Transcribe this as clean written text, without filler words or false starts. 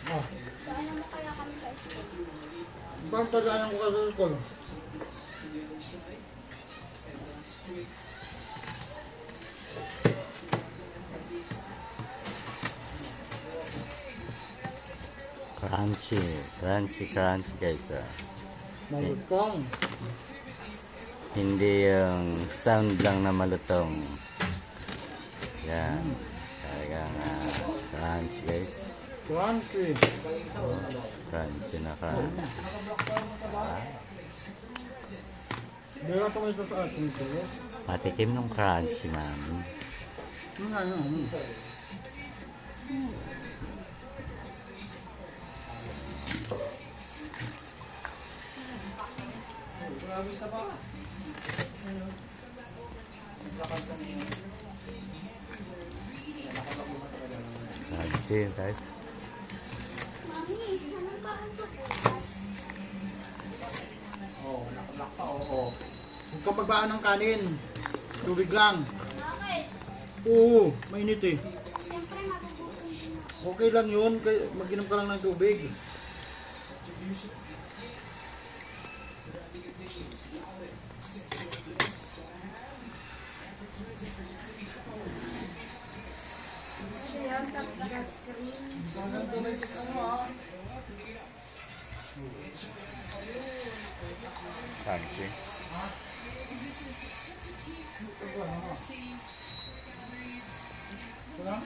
Oh. Saan naman kaya kami sa school? Bang tagaan ko kasi ko. Crunchy, crunchy, crunchy guys. Malutong. Hindi yung sound lang na malutong. Yan. Talagang crunchy guys. Crunchy. Crunchy na crunchy. Meron pa ito sa atin sila. Patikim ng crunchy man. Ano? Crunchy guys. Mami, anong kain ko bukas? Huwag ka pagbaan ng kanin. Tubig lang. Bakit? Oo, mainit eh. Siyempre matutunan din ako. Okay lang yun. Mag-inom ka lang ng tubig. Siya ang tapos na screen. Crunchy. Wala?